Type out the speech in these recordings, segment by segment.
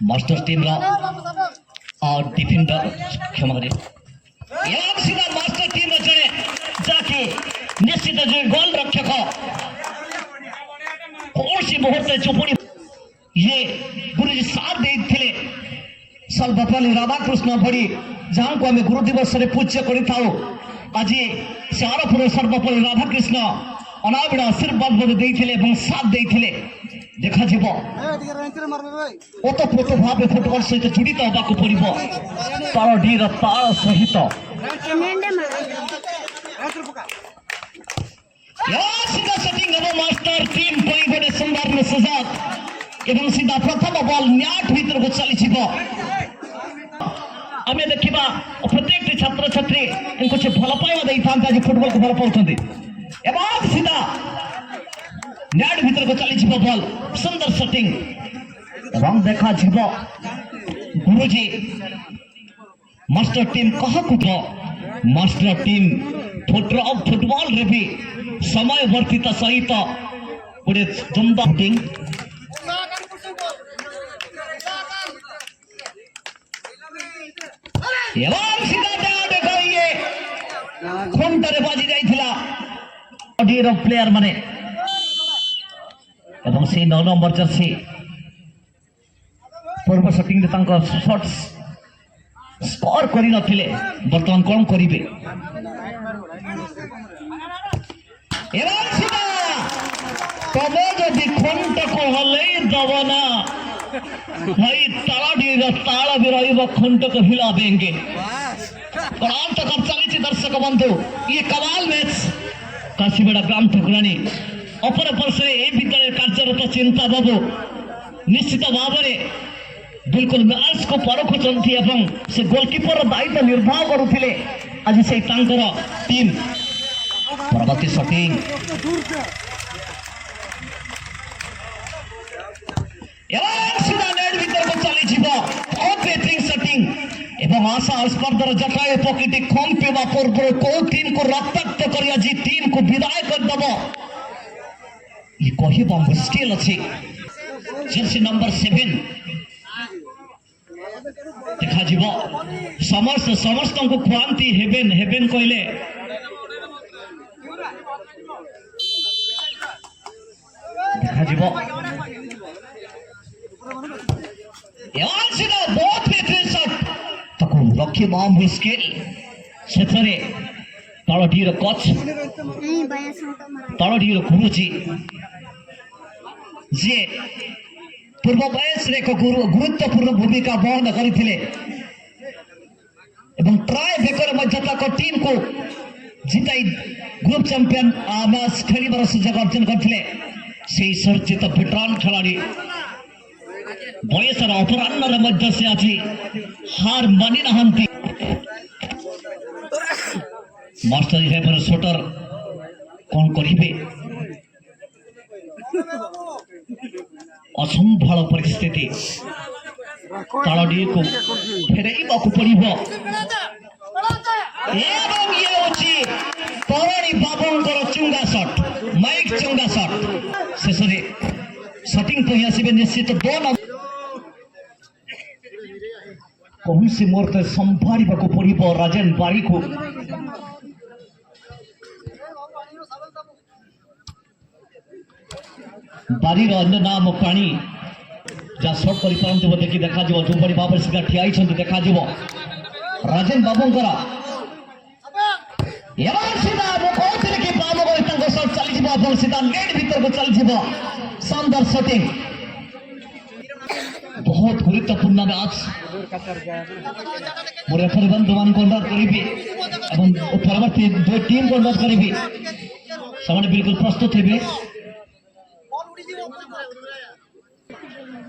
master team और defender क्षमा करें सीधा मास्टर टीम जड़े जाके निश्चित जो गोल रक्षक कौन सी मुहूर्त चुपुड़ी ये गुरुजी साथ देते सर्वपल्ली राधाकृष्ण भड़ी जहाँ को आम गुरु दिवस में पूज्य कर आज से आरपुर सर्वपल्ली राधाकृष्ण अनाबिड़ आशीर्वाद साथ देते देखा ओतप्रोत भाव फुटबल सहित जोड़ित होगा पड़ो तालडीर ताल सहित सीधा सेटिंग मास्टर टीम गोटे सुंदर में सजाद एवं सीधा प्रथम बॉल न्याट भीतर को चली आम देखा प्रत्येक छात्र छात्री इनको भल पाइबा दे था फुटबल को भल पाँच सीधा नेट भीतर को चली बॉल सुंदर सेटिंग एवं देखा गुरुजी मास्टर टीम कहा मास्टर टीम फुटबॉल रे भी समय वर्तित सहित गोटे दमदार टीम घंटे बाजी जाइला प्लेयर माने एवं से 9 नंबर जर्सी पूर्व शॉटिंग शॉट्स स्कोर करी नथिले वर्तमान कौन करिवे एवं सीधा तबे जदि खंट को हलै दबना भाई तालाडीर ताला भी रहिबो खंट को हिला देंगे और अंत कब चली दर्शक बंधु ये कमाल मैच काशीबेड़ा ग्राम ठकुरानी अपर पार्श्वे ए भितर कार्यरत चिंता बाबू निश्चित भाव में बिल्कुल मैच को परखुंट एवं से गोलकीपर दायित्व निर्वाह करुले आज से टीम परवर्ती शॉटिंग सीधा नेट भीतर को चली बहुत बेहतरीन शॉटिंग एवं आशा स्पर्धार जटाए पकेटी कम पेवा पूर्व कौ टीम को रक्ताक्त कर आज टीम को विदाय करदेव ये कहवा मुश्किल अच्छे जर्सी नंबर 7 देखा समस्त समस्त को खुआती हेबेन हेबेन कहले देखा बहुत बेहतरीन शॉट रखी बहुत मुश्किल से तालडीर कोच तालडीर गुरुजी जे पूर्व वयस एक गुरुत्वपूर्ण भूमिका वहन करते ट्राए बेकर मध्य टीम को जिताई ग्रुप चैंपियन मैच खेल सुजोग अर्जन करते सर्जित वेटरान खिलाड़ी वयसर अपराह्न मध्य से आज हार मानि ना मास्टर हिसाब शूटर कौन करेंगे असंभाल परिस्थिति तालडी को फेरैबा पड़ो तरुणी बाबूंकर चुंगा शॉट माइक चुंगा शॉट शेष शॉटिंग तो आसवे निश्चित 2 नंबर कौन सी मुहूर्त संभाड़ा पड़ो राजेन बारी को बारीर अन्य नाम प्राणी जहाँ सर्ट कर देखी देखा जो भाव में सीधा ठिया देखा राजेन बाबूंकर चली सीधा नेट भीतर को चली शानदार शॉटिंग बहुत गुरुत्वपूर्ण मैच मोर रेफरी बंधु मान अनुरोध करी परवर्ती 2 टीम को अनुरोध करी से बिल्कुल प्रस्तुत हे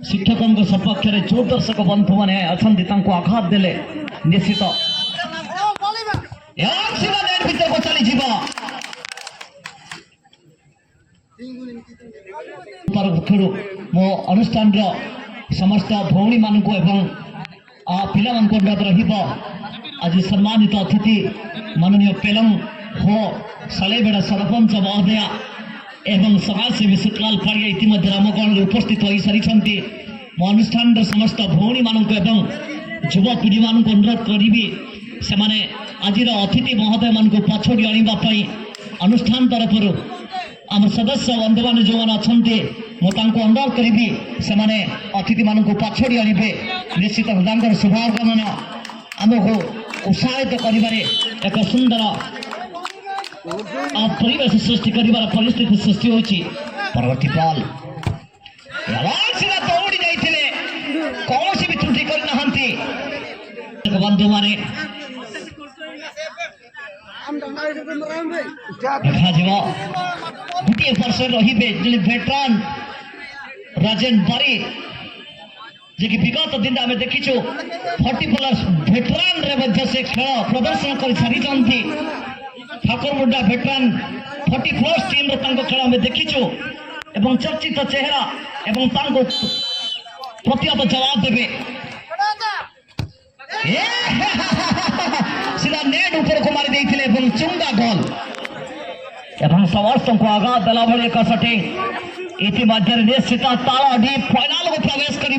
शिक्षकों सपक्ष में जो दर्शक बंधु मैंने अच्छा आघात देले निश्चित भीतर को चली मो अनुष्ठान समस्त भौणी मान पिला आज सम्मानित अतिथि माननीय पेलंग हो सालेबेड़ा सरपंच महोदया एवं समाजसेवी सुतलाल पाड़िया इतिमध्य रामगण उपस्थित हो सारी अनुष्ठान समस्त भौणी मान युवपीढ़ी मान अनुरोध करी से आज अतिथि महोदय मान पछड़ी आने अनुष्ठान तरफ आम सदस्य बंधु मान जो मैंने अच्छा मुझे अनुरोध करी से अतिथि मान पछड़ी आने निश्चित शुभागमन आमको उत्साहित कर एक सुंदर परिवेश सृष्टि कर परिस्थिति सृष्टि होती परवर्ती पल दौड़ी जाते कौन भी त्रुटि करना बंधु माने गोटे वर्ष रे भेटरान राजेन बारी जे कि विगत दिन आम देखीचु 40+ भेटरान रे से खेल प्रदर्शन कर सारी ठाकुर मुंडा भेटरान 40+ टीम खेल आम देखीचु एवं चर्चित चेहरा एवं प्रतिहत जवाब देवे सीधा नेट ऊपर को मारी देते चुंगा गोल एवं समस्त को आघात देला भली एक सटिंग इतिमध्य निश्चित ताला डी फाइनल को प्रवेश कर